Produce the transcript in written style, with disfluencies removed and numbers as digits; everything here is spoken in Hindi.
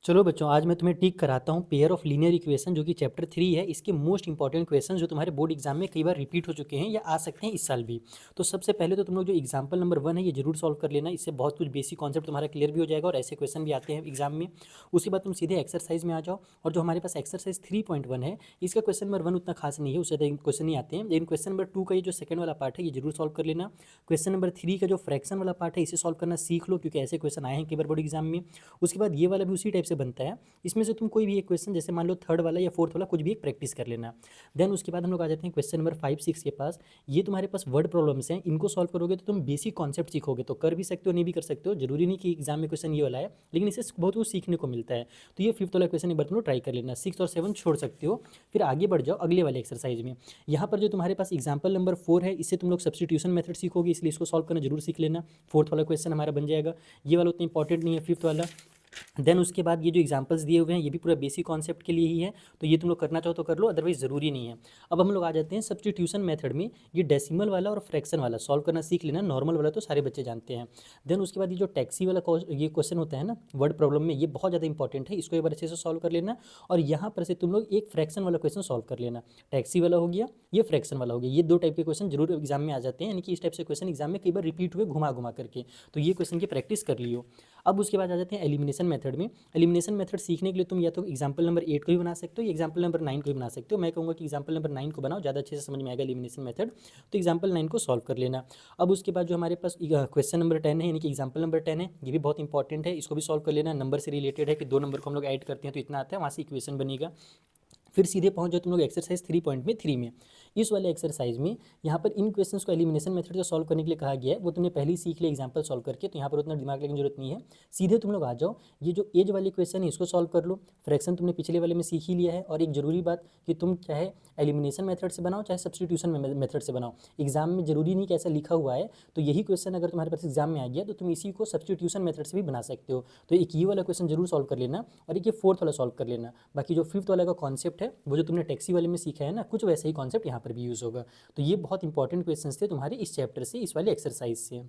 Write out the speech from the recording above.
चलो बच्चों, आज मैं तुम्हें टिक कराता हूँ पेयर ऑफ लीनियर इक्वेशन जो कि चैप्टर 3 है। इसके मोस्ट इंपॉर्टेंट क्वेश्चन जो तुम्हारे बोर्ड एग्जाम में कई बार रिपीट हो चुके हैं या आ सकते हैं इस साल भी। तो सबसे पहले तो तुम लोग जो एग्जाम्पल नंबर 1 है ये जरूर सॉल्व कर लेना। इससे बहुत कुछ बेसिक कॉन्सेप्ट तुम्हारा क्लियर भी हो जाएगा और ऐसे क्वेश्चन भी आते हैं एग्जाम में। उसके बाद तुम सीधे एक्सरसाइज में आ जाओ। और जो हमारे पास एक्सरसाइज 3.1 है, इसका क्वेश्चन नंबर 1 उतना खास नहीं है, उससे ज़्यादा क्वेश्चन नहीं आते हैं। लेकिन क्वेश्चन नंबर 2 का ये जो सेकंड वाला पार्ट है ये जरूर सॉल्व कर लेना। क्वेश्चन नंबर 3 का जो फ्रैक्शन वाला पार्ट है इसे सॉल्व करना सीख लो, क्योंकि ऐसे क्वेश्चन आए हैं कई बार बोर्ड एग्जाम में। उसके बाद ये वाला भी उसी टाइप से बनता है। इसमें से तुम कोई भी एक क्वेश्चन, जैसे मान लो थर्ड वाला या फोर्थ वाला, कुछ भी एक प्रैक्टिस कर लेना। देन उसके बाद हम लोग आ जाते हैं क्वेश्चन नंबर 5-6 के पास। ये तुम्हारे पास वर्ड प्रॉब्लम्स हैं, इनको सॉल्व करोगे तो तुम बेसिक कॉन्सेप्ट सीखोगे। तो कर भी सकते हो, नहीं भी कर सकते हो, जरूरी नहीं कि एग्जाम में क्वेश्चन ये वाला है, लेकिन इससे बहुत कुछ सीखने को मिलता है। तो ये फिफ्थ वाला क्वेश्चन एक बार तुम लोग ट्राई कर लेना। 6 और 7 छोड़ सकते हो, फिर आगे बढ़ जाओ अगले वाले एक्सरसाइज में। यहाँ पर जो तुम्हारे पास एग्जाम्पल नंबर 4 है, इससे तुम लोग सब्सटीट्यूशन मेथड सीखोगे, इसलिए इसको सॉल्व करना जरूर सीख लेना। फोर्थ वाला क्वेश्चन हमारा बन जाएगा। ये वाला उतना इंपॉर्टेंट नहीं है, फिफ्थ वाला। देन उसके बाद ये जो एग्जांपल्स दिए हुए हैं ये भी पूरा बेसिक कॉन्सेप्ट के लिए ही है, तो ये तुम लोग करना चाहो तो कर लो, अदरवाइज ज़रूरी नहीं है। अब हम लोग आ जाते हैं सब्स्टिट्यूशन मेथड में। ये डेसिमल वाला और फ्रैक्शन वाला सॉल्व करना सीख लेना। नॉर्मल वाला तो सारे बच्चे जानते हैं। देन उसके बाद ये जो टैक्सी वाला ये क्वेश्चन होता है ना वर्ड प्रॉब्लम में, ये बहुत ज़्यादा इंपॉर्टेंट है, इसको एक बार अच्छे से सॉल्व कर लेना। और यहाँ पर से तुम लोग एक फ्रैक्शन वाला क्वेश्चन सॉल्व कर लेना। टैक्सी वाला हो गया, ये फ्रैक्शन वाला हो गया। ये दो टाइप के क्वेश्चन जरूर एग्जाम में आ जाते हैं, यानी कि इस टाइप से क्वेश्चन एग्जाम में कई बार रिपीट हुए घुमा घुमा करके। तो ये क्वेश्चन की प्रैक्टिस कर लियो। अब उसके बाद आ जाते हैं एलिमिनेशन मेथड में। एलिमिनेशन मेथड सीखने के लिए तुम या तो एग्जाम्पल नंबर 8 को भी बना सकते हो या एग्जाम्पल नंबर 9 को भी बना सकते हो। मैं कहूँगा कि एग्जाम्पल नंबर 9 को बनाओ, ज़्यादा अच्छे से समझ में आएगा एलिमिनेशन मेथड। तो एग्जाम्पल 9 को सॉल्व कर लेना। अब उसके बाद जो हमारे पास क्वेश्चन नंबर 10 है, यानी कि एग्जाम्पल नंबर 10 है, ये भी बहुत इंपॉर्टेंट है, इसको भी सॉल्व कर लेना। नंबर से रिलेटेड है कि दो नंबर को हम लोग ऐड करते हैं तो इतना आता है, वहाँ से इक्वेशन बनेगा। फिर सीधे पहुंच जाओ तुम लोग एक्सरसाइज 3.3 में। इस वाले एक्सरसाइज में यहाँ पर इन क्वेश्चंस को एलिमिनेशन मेथड से सॉल्व करने के लिए कहा गया है, वो तुमने पहले ही सीख लिया एग्जांपल सॉल्व करके, तो यहाँ पर उतना दिमाग लगने की जरूरत नहीं है। सीधे तुम लोग आ जाओ, ये जो एज वाले क्वेश्चन है इसको सॉल्व कर लो। फ्रैक्शन तुमने पिछले वाले में सीख ही लिया है। और एक जरूरी बात कि तुम चाहे एलिमिनेशन मेथड से बनाओ चाहे सब्स्टिट्यूशन मेथड से बनाओ, एग्जाम में जरूरी नहीं कि ऐसा लिखा हुआ है। तो यही क्वेश्चन अगर तुम्हारे पास एग्जाम में आ गया तो तुम इसी को सब्स्टिट्यूशन मेथड से भी बना सकते हो। तो एक ये वाला क्वेश्चन जरूर सॉल्व कर लेना और एक ये फोर्थ वाला सॉल्व कर लेना। बाकी जो फिफ्थ वाला का कॉन्सेप्ट है वो जो तुमने टैक्सी वाले में सीखा है ना, कुछ वैसे ही कॉन्सेप्ट यहाँ पर भी यूज़ होगा। तो ये बहुत इंपॉर्टेंट क्वेश्चंस थे तुम्हारे इस चैप्टर से, इस वाले एक्सरसाइज से।